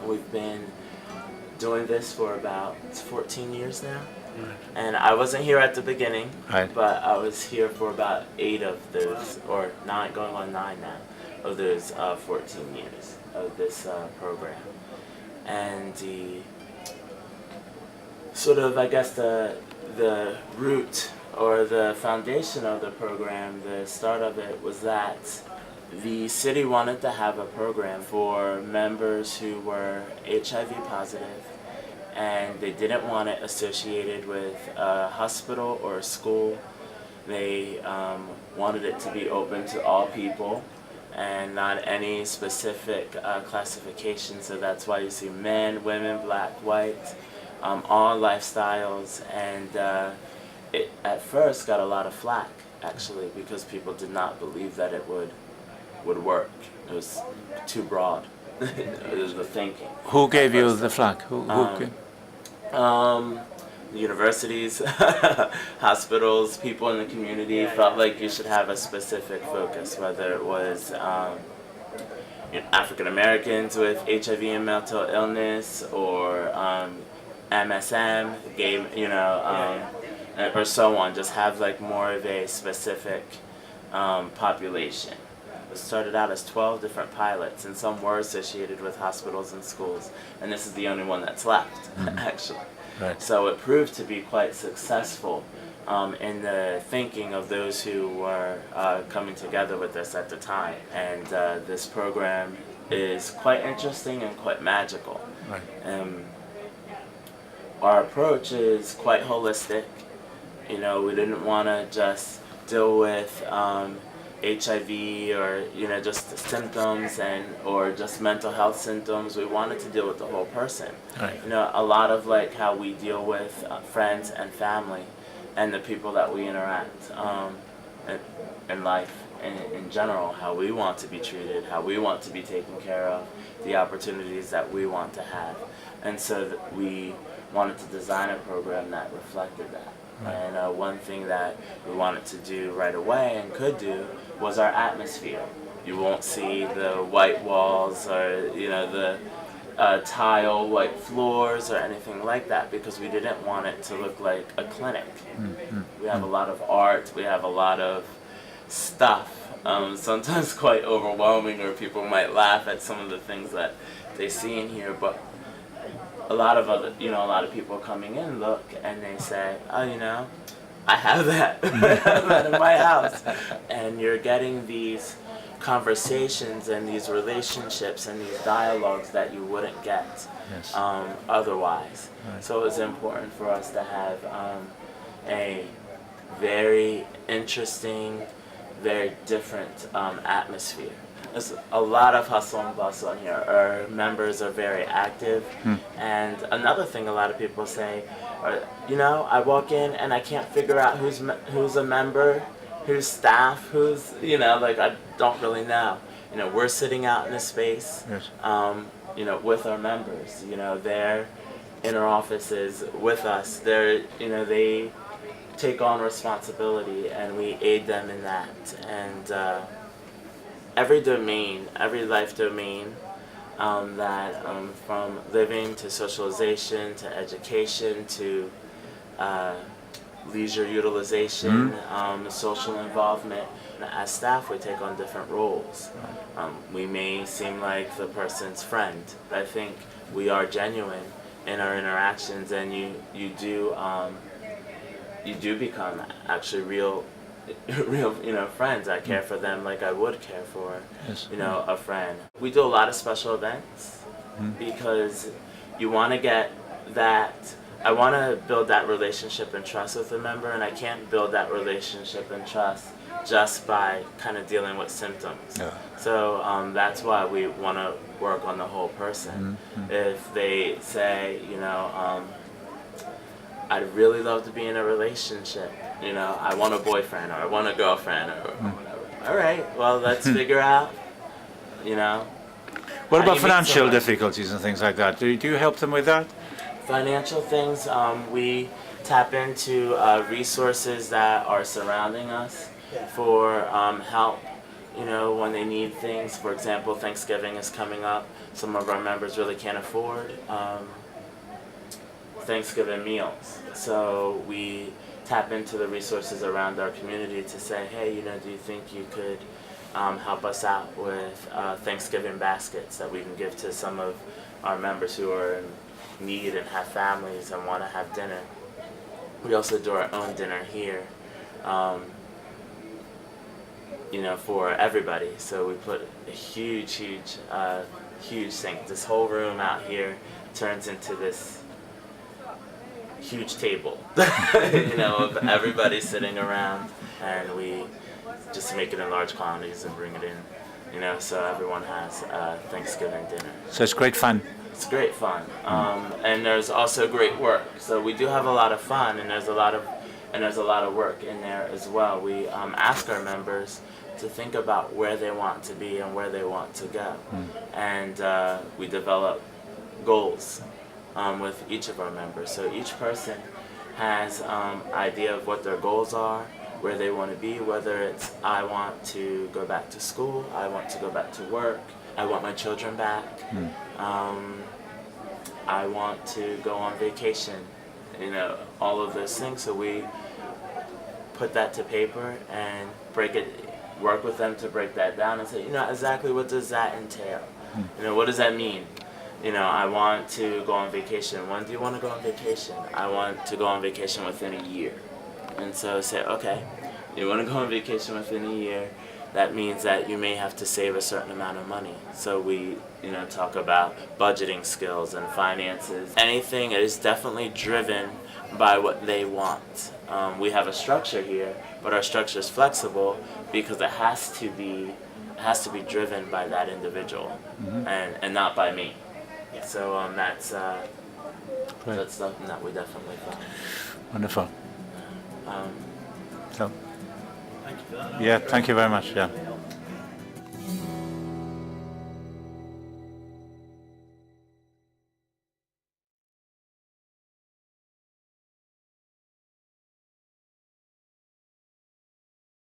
We've been doing this for about 14 years now. Right. And I wasn't here at the beginning, Right. but I was here for about 8 of those, or 9, going on 9 now, of those 14 years of this program. And the sort of, I guess, the root or the foundation of the program, the start of it, was that the city wanted to have a program for members who were HIV positive, and they didn't want it associated with a hospital or a school. They wanted it to be open to all people and not any specific classification. So that's why you see men, women, black, white, all lifestyles. And it at first got a lot of flack, actually, because people did not believe that it would work. It was too broad. It was the thinking. Who gave you the flack? Who Universities, hospitals, people in the community felt like you should have a specific focus, whether it was African Americans with HIV and mental illness, or MSM, gay, or so on. Just have like more of a specific population. It started out as 12 different pilots, and some were associated with hospitals and schools, and this is the only one that's left, actually. Right. So it proved to be quite successful in the thinking of those who were coming together with us at the time. And this program is quite interesting and quite magical. Right. Our approach is quite holistic. We didn't want to just deal with HIV or just symptoms or just mental health symptoms. We wanted to deal with the whole person. Right. A lot of like how we deal with friends and family and the people that we interact in life in general, how we want to be treated, how we want to be taken care of, the opportunities that we want to have. And so we wanted to design a program that reflected that. Right. And one thing that we wanted to do right away and could do was our atmosphere. You won't see the white walls or the tile white floors or anything like that, because we didn't want it to look like a clinic. We have a lot of art, we have a lot of stuff, sometimes quite overwhelming, or people might laugh at some of the things that they see in here, but a lot of people coming in look and they say, oh, I have that. I have that in my house. And you're getting these conversations and these relationships and these dialogues that you wouldn't get Yes. Otherwise. Right. So it was important for us to have a very interesting, very different atmosphere. There's a lot of hustle and bustle in here. Our members are very active. And another thing a lot of people say, I walk in and I can't figure out who's a member, who's staff, who's, I don't really know. We're sitting out in a space, Yes. with our members. They're in our offices with us. They take on responsibility, and we aid them in that. And every life domain, that from living to socialization to education to leisure utilization, social involvement. As staff, we take on different roles. We may seem like the person's friend, but I think we are genuine in our interactions, and you do become actually real friends. I care for them like I would care for Yes. a friend. We do a lot of special events because you want to get that. I want to build that relationship and trust with a member, and I can't build that relationship and trust just by kind of dealing with symptoms. Yeah. So that's why we want to work on the whole person. If they say, I'd really love to be in a relationship, I want a boyfriend or I want a girlfriend or whatever. All right, well, let's figure out, What how about you meet financial someone. difficulties and things like that? Do you help them with that? Financial things, we tap into resources that are surrounding us for help, when they need things. For example, Thanksgiving is coming up. some of our members really can't afford Thanksgiving meals. So we tap into the resources around our community to say, hey, do you think you could help us out with Thanksgiving baskets that we can give to some of our members who are in need and have families and want to have dinner. We also do our own dinner here, for everybody. So we put a huge sink. This whole room out here turns into this huge table, of everybody sitting around, and we just make it in large quantities and bring it in, so everyone has Thanksgiving dinner. So it's great fun. It's great fun, and there's also great work. So we do have a lot of fun, and there's a lot of work in there as well. We ask our members to think about where they want to be and where they want to go, and we develop goals with each of our members. So each person has idea of what their goals are, where they want to be, whether it's I want to go back to school, I want to go back to work, I want my children back, I want to go on vacation, all of those things. So we put that to paper and work with them to break that down and say, exactly what does that entail? What does that mean? I want to go on vacation. When do you want to go on vacation? I want to go on vacation within a year. And so say, okay, you want to go on vacation within a year, that means that you may have to save a certain amount of money. So we, talk about budgeting skills and finances. Anything is definitely driven by what they want. We have a structure here, but our structure is flexible because it has to be driven by that individual and not by me. So that's something that we definitely find. Wonderful. Um, So, Thank you for that. yeah, thank you very much. Yeah.